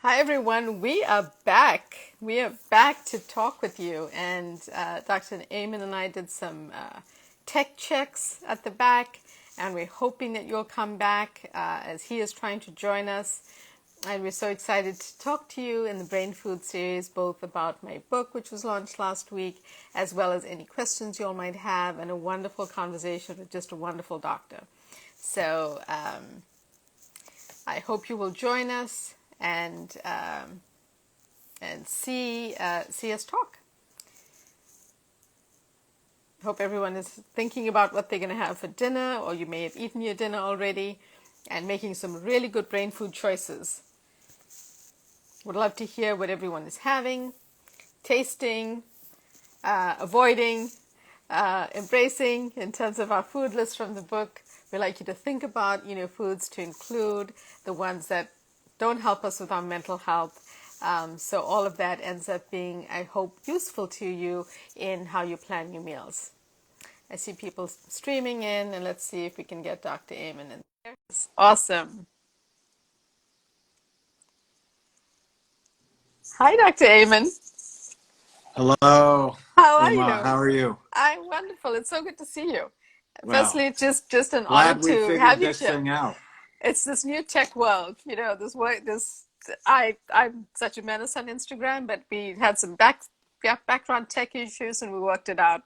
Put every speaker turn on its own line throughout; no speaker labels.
Hi everyone, we are back. We are back to talk with you. And Dr. Eamon and I did some tech checks at the back, and we're hoping that you'll come back as he is trying to join us. And we're so excited to talk to you in the Brain Food series, both about my book, which was launched last week, as well as any questions you all might have, and a wonderful conversation with just a wonderful doctor. So I hope you will join us and see us talk. Hope everyone is thinking about what they're going to have for dinner, or you may have eaten your dinner already, and making some really good brain food choices. Would love to hear what everyone is having, tasting, avoiding, embracing in terms of our food list from the book. We like you to think about, foods to include, the ones that don't help us with our mental health. So all of that ends up being, I hope, useful to you in how you plan your meals. I see people streaming in, and let's see if we can get Dr. Eamon in there. Awesome. Hi, Dr. Eamon.
Hello,
How are
Uma.
you?
How are you?
I'm wonderful. It's so good to see you.
Well,
Firstly, just an honor
glad we
to have
figured
you
this
here.
thing out.
It's this new tech world, this way, this, I'm such a menace on Instagram, but we had some background tech issues and we worked it out.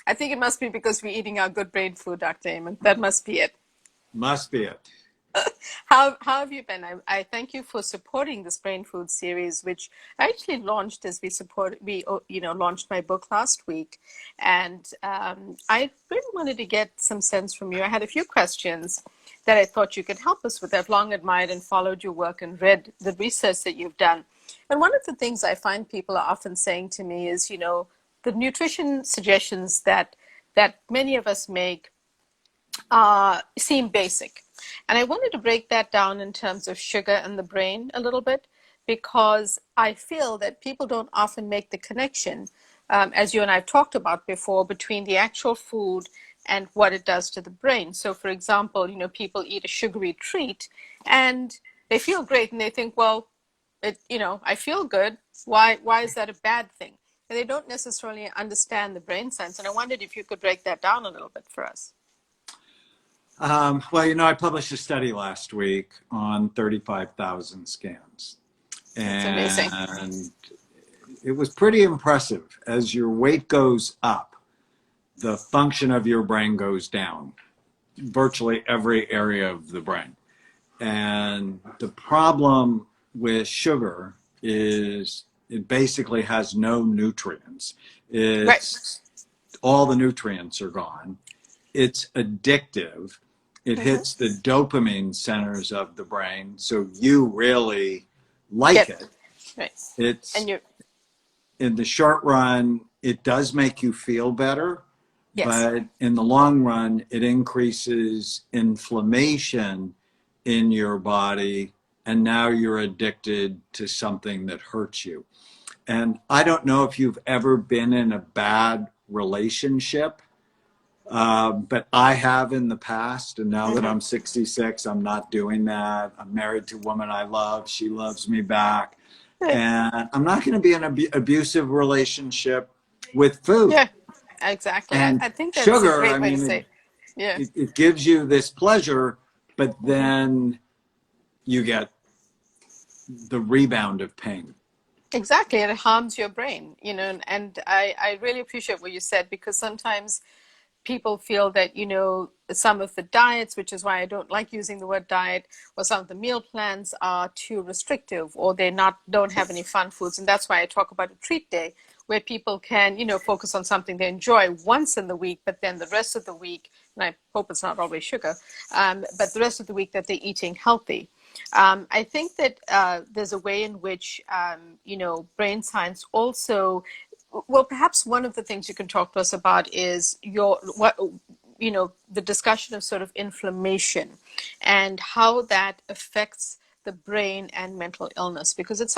I think it must be because we're eating our good brain food, Dr. Eamon. That must be it.
Must be it.
How have you been? I thank you for supporting this brain food series, which I actually launched as we launched my book last week, and I really wanted to get some sense from you. I had a few questions that I thought you could help us with. I've long admired and followed your work and read the research that you've done. And one of the things I find people are often saying to me is, the nutrition suggestions that many of us make seem basic. And I wanted to break that down in terms of sugar and the brain a little bit, because I feel that people don't often make the connection, as you and I have talked about before, between the actual food and what it does to the brain. So, for example, people eat a sugary treat and they feel great and they think, well, I feel good. Why is that a bad thing? And they don't necessarily understand the brain science. And I wondered if you could break that down a little bit for us.
I published a study last week on 35,000 scans.
That's amazing.
And it was pretty impressive. As your weight goes up, the function of your brain goes down, virtually every area of the brain. And the problem with sugar is it basically has no nutrients.
Right.
All the nutrients are gone. It's addictive. It hits the dopamine centers of the brain, so you really like it.
Right.
It's
And you're,
in the short run, it does make you feel better,
yes.
but in the long run, it increases inflammation in your body, and now you're addicted to something that hurts you. And I don't know if you've ever been in a bad relationship, but I have in the past, and now that I'm 66, I'm not doing that. I'm married to a woman I love. She loves me back. And I'm not going to be in an abusive relationship with food.
Yeah, exactly.
And
I think that's a
sugar,
great
I
way to
mean,
say it. Yeah,
it gives you this pleasure, but then you get the rebound of pain.
exactly. It harms your brain, and I really appreciate what you said, because sometimes people feel that, some of the diets, which is why I don't like using the word diet, or some of the meal plans are too restrictive, or don't have any fun foods. And that's why I talk about a treat day, where people can, focus on something they enjoy once in the week, but then the rest of the week, and I hope it's not always sugar, but the rest of the week that they're eating healthy. I think that there's a way in which, brain science also, well, perhaps one of the things you can talk to us about is the discussion of sort of inflammation and how that affects the brain and mental illness, because it's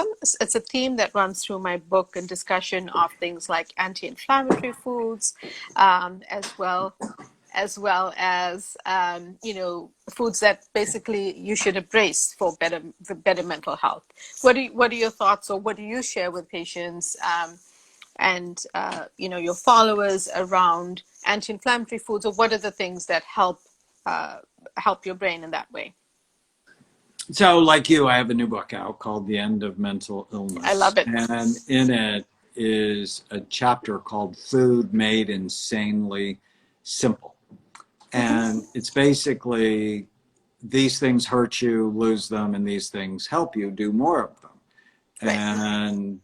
a theme that runs through my book, and discussion of things like anti-inflammatory foods, as well as well as foods that basically you should embrace for better mental health. What are your thoughts, or what do you share with patients and your followers around anti-inflammatory foods, or what are the things that help your brain in that way?
So, like you, I have a new book out called The End of Mental
I
Illness.
love it.
And in it is a chapter called Food Made Insanely Simple. And it's basically these things hurt you, lose them, and these things help you, do more of them.
Right.
And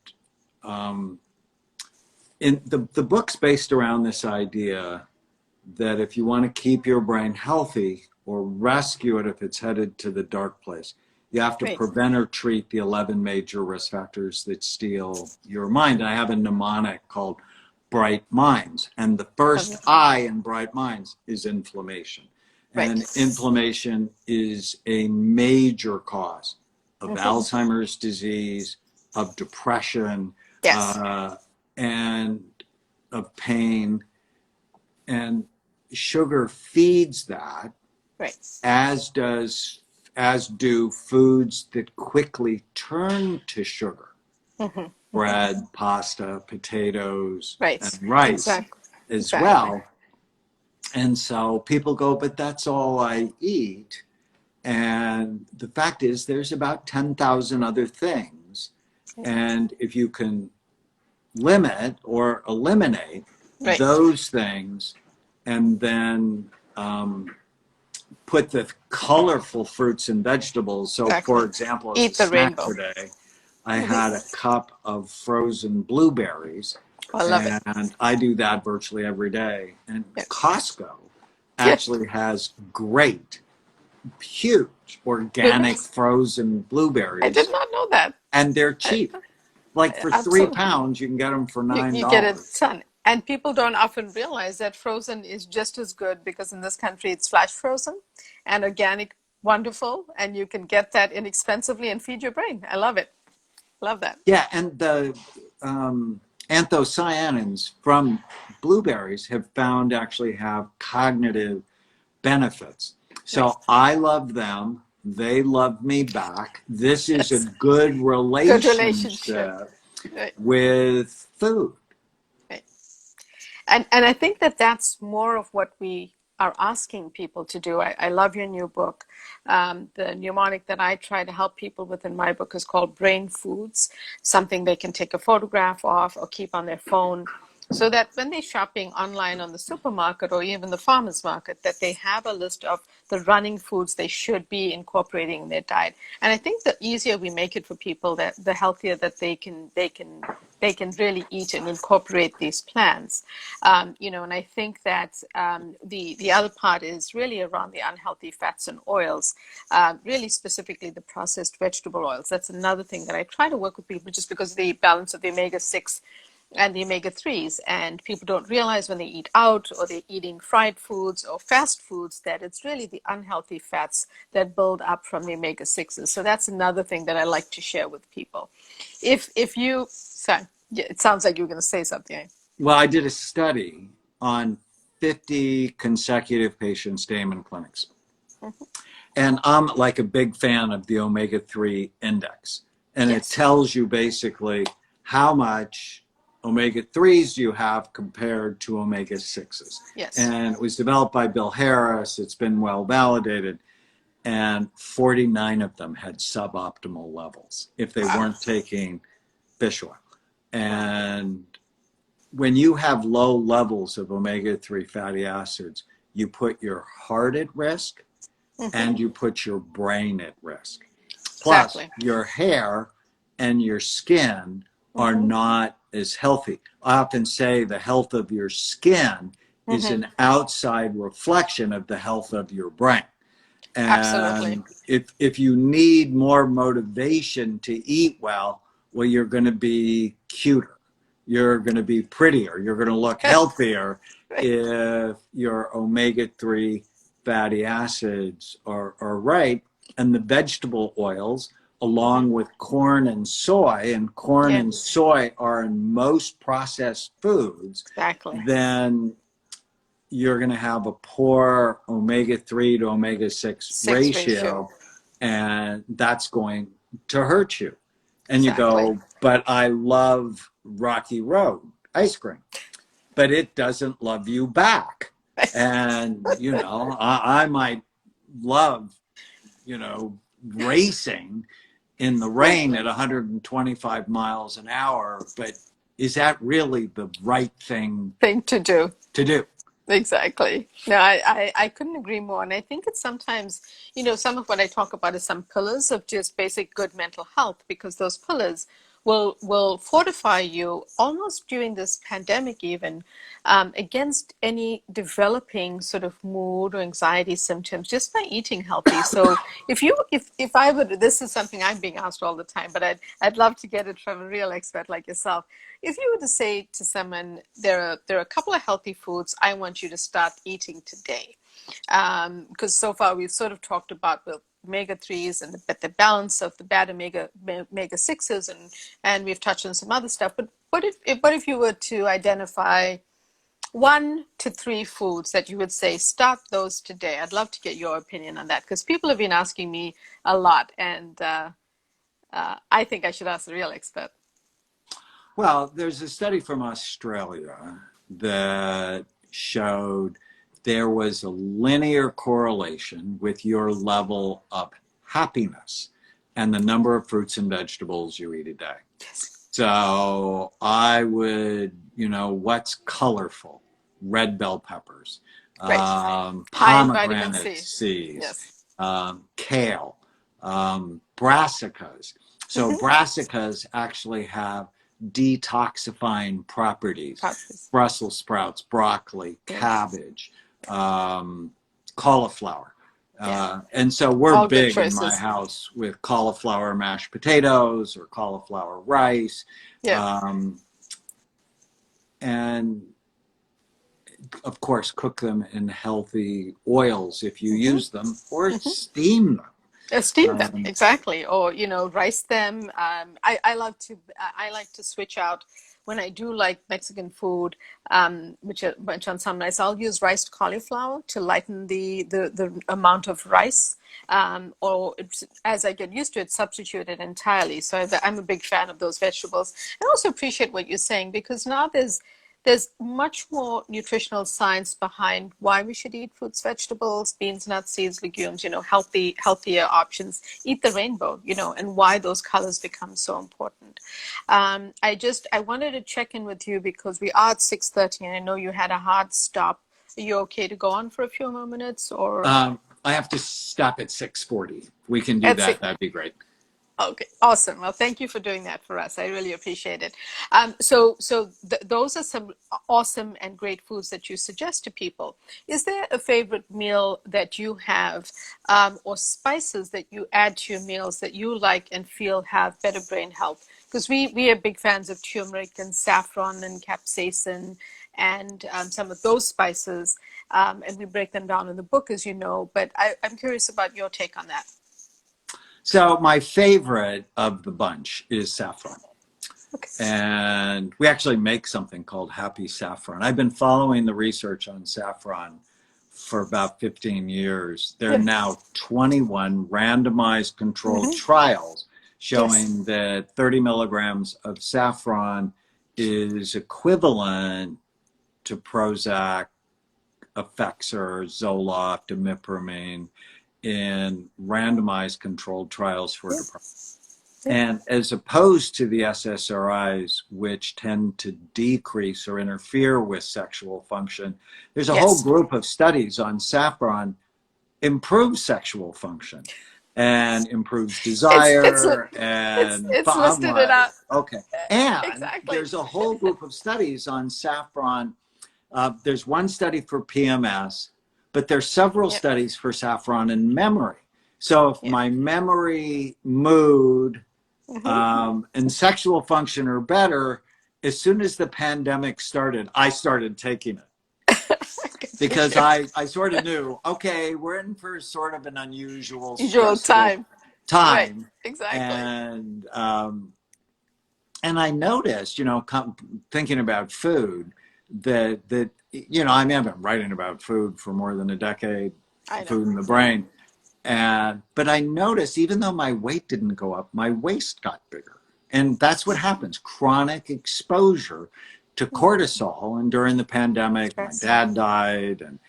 in the book's based around this idea that if you want to keep your brain healthy or rescue it if it's headed to the dark place, you have to
Right.
prevent or treat the 11 major risk factors that steal your mind. And I have a mnemonic called Bright Minds. And the first I in Bright Minds is inflammation. And
Right.
inflammation is a major cause of Alzheimer's disease, of depression,
Yes.
and of pain. And sugar feeds that,
Right.
as do foods that quickly turn to sugar. Bread, pasta, potatoes,
Right.
and rice
Exactly.
as well. And so people go, but that's all I eat. And the fact is, there's about 10,000 other things. And if you can limit or eliminate those things, and then put the colorful fruits and vegetables. So, for example, as
Eat
a
the
snack
rainbow.
today, I had a cup of frozen blueberries.
I love it.
And I do that virtually every day. And Costco actually has great, huge, organic frozen blueberries.
I did not know that.
And they're cheap. Like for £3, you can get them for $9.
You get a ton. And people don't often realize that frozen is just as good, because in this country it's flash frozen and organic, wonderful, and you can get that inexpensively and feed your brain. I love it. Love that.
Yeah, and the anthocyanins from blueberries have found actually have cognitive benefits. So I love them. They love me back. This is a good relationship with food.
Right. And I think that that's more of what we are asking people to do. I love your new book. The mnemonic that I try to help people with in my book is called Brain Foods, something they can take a photograph of or keep on their phone, so that when they're shopping online on the supermarket or even the farmer's market, that they have a list of the running foods they should be incorporating in their diet. And I think the easier we make it for people, that the healthier that they can really eat and incorporate these plans. And I think that the other part is really around the unhealthy fats and oils, really specifically the processed vegetable oils. That's another thing that I try to work with people, just because of the balance of the omega-6 and the omega-3s, and people don't realize when they eat out or they're eating fried foods or fast foods that it's really the unhealthy fats that build up from the omega-6s. So that's another thing that I like to share with people. Sorry, it sounds like you were going to say something.
Well, I did a study on 50 consecutive patients' Eamon clinics. And I'm like a big fan of the omega-3 index. And it tells you basically how much omega-3s you have compared to omega-6s. And it was developed by Bill Harris. It's been well validated. And 49 of them had suboptimal levels if they weren't taking fish oil. And when you have low levels of omega-3 fatty acids, you put your heart at risk and you put your brain at risk. Plus, your hair and your skin are not as healthy. I often say the health of your skin is an outside reflection of the health of your brain. And if you need more motivation to eat well, you're going to be cuter. You're going to be prettier. You're going to look healthier if your omega-3 fatty acids are right. And the vegetable oils, along with corn and soy, and corn and soy are in most processed foods, then you're going to have a poor omega-3 to omega-6
Six ratio.
ratio, and that's going to hurt you. And you
Exactly.
go, but I love Rocky Road ice cream, but it doesn't love you back. And, you know, I might love, you know, racing in the rain at 125 miles an hour, but is that really the right thing
to do?
to do?
Exactly. No, I couldn't agree more. And I think it's sometimes, you know, some of what I talk about is some pillars of just basic good mental health, because those pillars will fortify you almost during this pandemic even, against any developing sort of mood or anxiety symptoms just by eating healthy. So if I would, this is something I'm being asked all the time, but I'd love to get it from a real expert like yourself. If you were to say to someone, there are a couple of healthy foods I want you to start eating today, because so far we've sort of talked about the omega-3s and the balance of the bad omega-6s, and we've touched on some other stuff. But what if you were to identify 1 to 3 foods that you would say start those today? I'd love to get your opinion on that, because people have been asking me a lot, and I think I should ask the real expert.
Well, there's a study from Australia that showed there was a linear correlation with your level of happiness and the number of fruits and vegetables you eat a day.
Yes.
So I would, you know, what's colorful? Red bell peppers,
Right. High in vitamin
pomegranate
C.
seeds,
Yes.
kale, brassicas. So brassicas actually have detoxifying properties.
Properties.
Brussels sprouts, broccoli,
Yes.
cabbage, cauliflower.
Yeah.
And so we're
All good
big in my
choices.
house with cauliflower mashed potatoes or cauliflower rice.
Yeah.
And of course, cook them in healthy oils if you use them, or steam them.
Steam them, exactly, or you know, rice them. I like to switch out when I do like Mexican food, which on some nights I'll use riced cauliflower to lighten the amount of rice, or as I get used to it, substitute it entirely. So I'm a big fan of those vegetables. I also appreciate what you're saying, because now there's much more nutritional science behind why we should eat fruits, vegetables, beans, nuts, seeds, legumes, you know, healthier options. Eat the rainbow, you know, and why those colors become so important. I wanted to check in with you because we are at 6:30, and I know you had a hard stop. Are you okay to go on for a few more minutes, or
I have to stop at 6:40. We can do
at
that.
six?
That'd be great.
Okay, awesome. Well, thank you for doing that for us. I really appreciate it. Those are some awesome and great foods that you suggest to people. Is there a favorite meal that you have, or spices that you add to your meals that you like and feel have better brain health? Because we are big fans of turmeric and saffron and capsaicin and some of those spices, and we break them down in the book, as you know. But I'm curious about your take on that.
So my favorite of the bunch is saffron.
Okay.
And we actually make something called Happy Saffron. I've been following the research on saffron for about 15 years. There are now 21 randomized controlled trials showing that 30 milligrams of saffron is equivalent to Prozac, Effexor, Zoloft, imipramine in randomized controlled trials for depression. And as opposed to the SSRIs, which tend to decrease or interfere with sexual function, there's a whole group of studies on saffron improves sexual function and improves desire.
It's listed it out.
Okay. And
Exactly.
there's a whole group of studies on saffron. There's one study for PMS, but there's several studies for saffron and memory. So if my memory, mood, and sexual function are better, as soon as the pandemic started, I started taking it. Because I sort of knew, okay, we're in for sort of an unusual, stressful time.
Right, exactly.
And I noticed, you know, thinking about food, that you know, I mean, I've been writing about food for more than a decade,
I know.
food in the brain, and but I noticed even though my weight didn't go up, my waist got bigger, and that's what happens: chronic exposure to cortisol. And during the pandemic, my
Stress.
dad died, and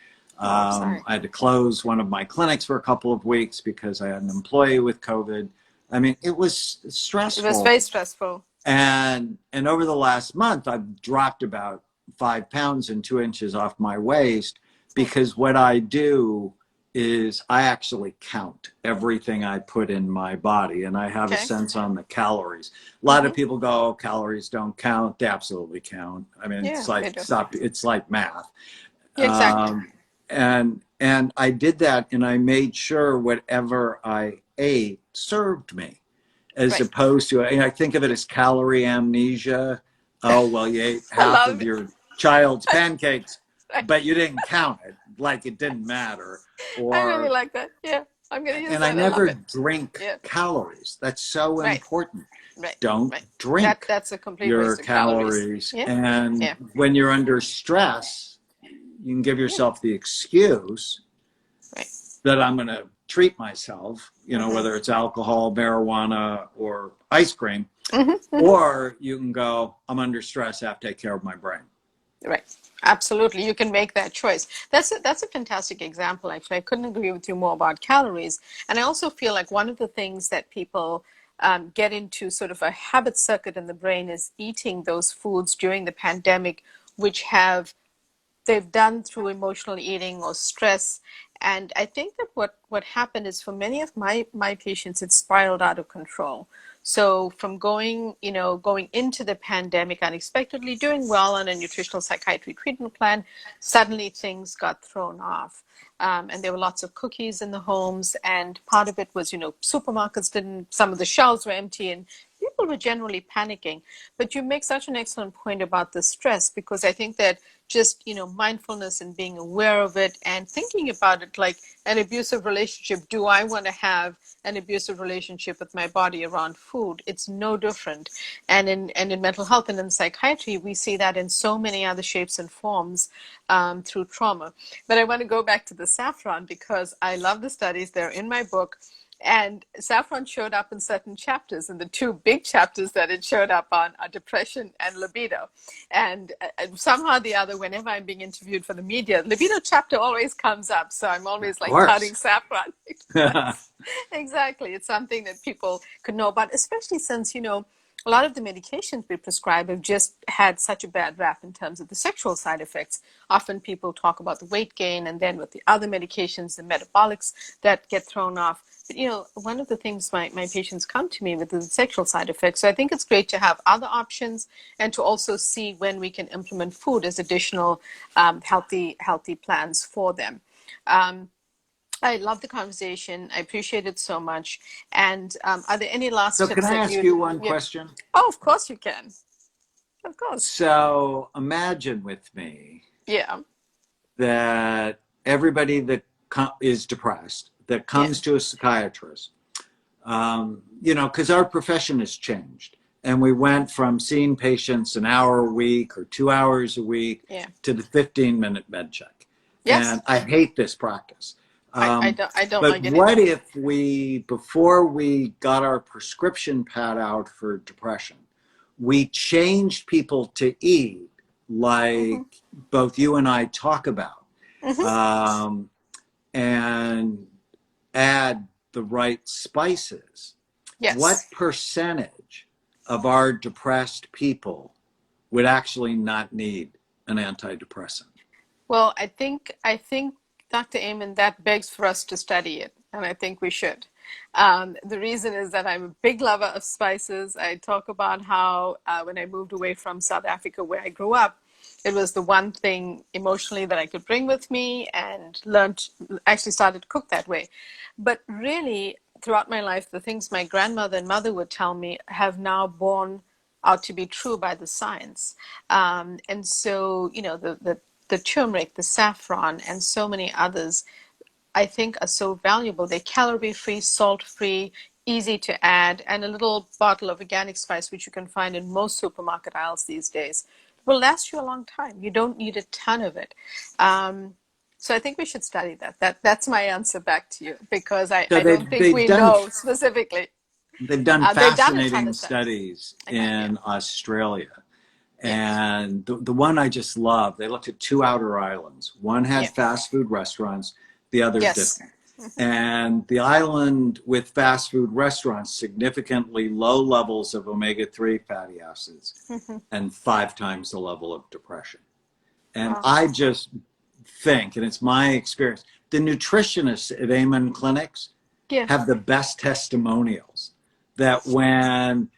Oh, sorry.
I had to close one of my clinics for a couple of weeks because I had an employee with COVID. I mean, it was
It was
stressful.
very stressful.
And over the last month, I've dropped about 5 pounds and 2 inches off my waist because what I do is I actually count everything I put in my body, and I have a
Okay.
sense on the calories. A lot of people go, oh, calories don't count. They absolutely count. I mean,
Yeah,
it's
they
like
do.
stop. It's like math.
Yeah, exactly.
And I did that, and I made sure whatever I ate served me, as
Right.
opposed to, I think of it as calorie amnesia. Oh, well, you ate
I
half
love
of
it.
your child's pancakes,
Right.
but you didn't count it, like it didn't matter.
I really
Or,
like that. Yeah, I'm going to use
and I
that. I love
never
it.
drink
Yeah.
calories. That's so
Right.
important.
Right.
Don't
Right.
drink
That's a complete
your
waste of calories.
calories.
Yeah.
And
Yeah.
when you're under stress, you can give
Yeah.
yourself the excuse
Right.
that I'm going to treat myself, you know,
Mm-hmm.
whether it's alcohol, marijuana, or ice cream.
Mm-hmm. Mm-hmm.
Or you can go, I'm under stress, I have to take care of my brain.
Right. Absolutely. You can make that choice. That's a fantastic example, actually. I couldn't agree with you more about calories. And I also feel like one of the things that people get into sort of a habit circuit in the brain is eating those foods during the pandemic, which have they've done through emotional eating or stress. And I think that what happened is for many of my patients, it spiraled out of control. So from going into the pandemic unexpectedly, doing well on a nutritional psychiatry treatment plan, suddenly things got thrown off. And there were lots of cookies in the homes, and part of it was, supermarkets didn't, some of the shelves were empty, and people were generally panicking. But you make such an excellent point about the stress, because I think that just, mindfulness and being aware of it and thinking about it like an abusive relationship. Do I want to have an abusive relationship with my body around food? It's no different. And in mental health and in psychiatry, we see that in so many other shapes and forms through trauma. But I want to go back to the saffron because I love the studies. They're in my book. And saffron showed up in certain chapters, and the two big chapters that it showed up on are depression and libido. And somehow or the other, whenever I'm being interviewed for the media, libido chapter always comes up. So I'm
Of
always like touting
course.
saffron because exactly, it's something that people could know about, especially since, a lot of the medications we prescribe have just had such a bad rap in terms of the sexual side effects. Often people talk about the weight gain, and then with the other medications, the metabolics that get thrown off. But, one of the things my patients come to me with is the sexual side effects. So I think it's great to have other options and to also see when we can implement food as additional healthy plans for them. Um, I love the conversation. I appreciate it so much. And are there any last
So, can
tips
I
that
ask
you'd?
you one
Yeah.
question?
Oh, of course you can. Of course.
So, imagine with me
Yeah.
that everybody that is depressed, that
Yeah.
comes to a psychiatrist, because our profession has changed. And we went from seeing patients an hour a week or 2 hours a week
Yeah.
to the 15-minute med check.
Yes.
And I hate this practice.
I don't
But
like it
what
either.
if before we got our prescription pad out for depression, we changed people to eat
Mm-hmm.
like both you and I talk about,
Mm-hmm.
um, and add the right spices? What
Yes.
percentage of our depressed people would actually not need an antidepressant?
Well, I think Dr. Eamon, that begs for us to study it, and I think we should. The reason is that I'm a big lover of spices. I talk about how when I moved away from South Africa, where I grew up, it was the one thing emotionally that I could bring with me, and actually started to cook that way. But really, throughout my life, the things my grandmother and mother would tell me have now borne out to be true by the science. And so, the turmeric, the saffron, and so many others, I think are so valuable. They're calorie free, salt free, easy to add, and a little bottle of organic spice, which you can find in most supermarket aisles these days, will last you a long time. You don't need a ton of it. So I think we should study that. That's my answer back to you, because
So
I don't think we know specifically.
they've done
They've done a ton
fascinating
of
studies
yeah.
in Australia.
Yes.
And the one I just love, they looked at two outer islands. One had
Yeah.
fast food restaurants, the other
Yes.
didn't. And the island with fast food restaurants, significantly low levels of omega-3 fatty acids and 5 times the level of depression. And
Wow.
I just think, and it's my experience, the nutritionists at Eamon clinics
Yeah.
have the best testimonials that when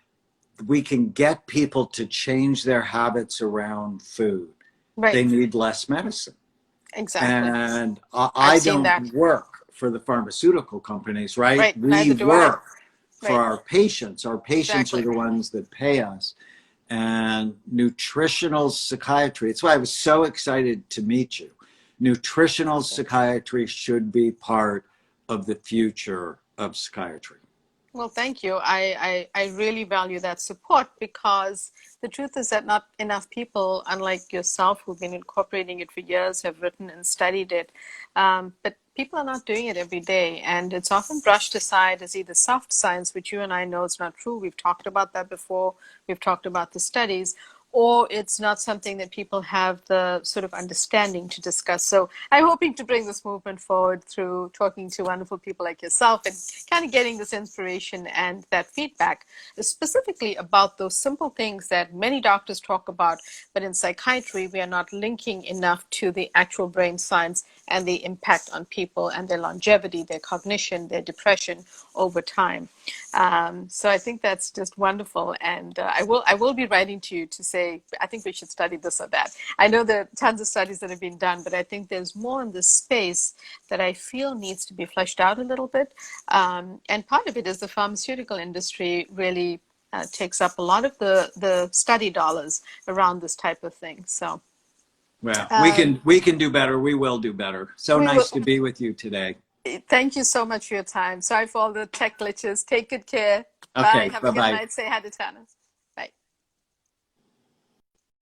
we can get people to change their habits around food,
Right.
they need less medicine.
Exactly.
And
I've
I
seen that.
don't work for the pharmaceutical companies, right?
Right.
We
Neither do I.
work for
Right.
our patients. Our patients
Exactly.
are the ones that pay us. And nutritional psychiatry, that's why I was so excited to meet you. Nutritional psychiatry should be part of the future of psychiatry.
Well, thank you. I really value that support, because the truth is that not enough people, unlike yourself, who've been incorporating it for years, have written and studied it. But people are not doing it every day. And it's often brushed aside as either soft science, which you and I know is not true. We've talked about that before. We've talked about the studies. Or it's not something that people have the sort of understanding to discuss. So I'm hoping to bring this movement forward through talking to wonderful people like yourself and kind of getting this inspiration and that feedback, specifically about those simple things that many doctors talk about, but in psychiatry, we are not linking enough to the actual brain science and the impact on people and their longevity, their cognition, their depression over time. So I think that's just wonderful, and I will be writing to you to say I think we should study this or that. I know there are tons of studies that have been done, but I think there's more in this space that I feel needs to be fleshed out a little bit. And part of it is the pharmaceutical industry really takes up a lot of the study dollars around this type of thing. So.
Well, we can do better. We will do better. So nice to be with you today.
Thank you so much for your time. Sorry for all the tech glitches. Take good care.
Okay,
Bye. Have a good
bye-bye.
night. Say hi to Tana.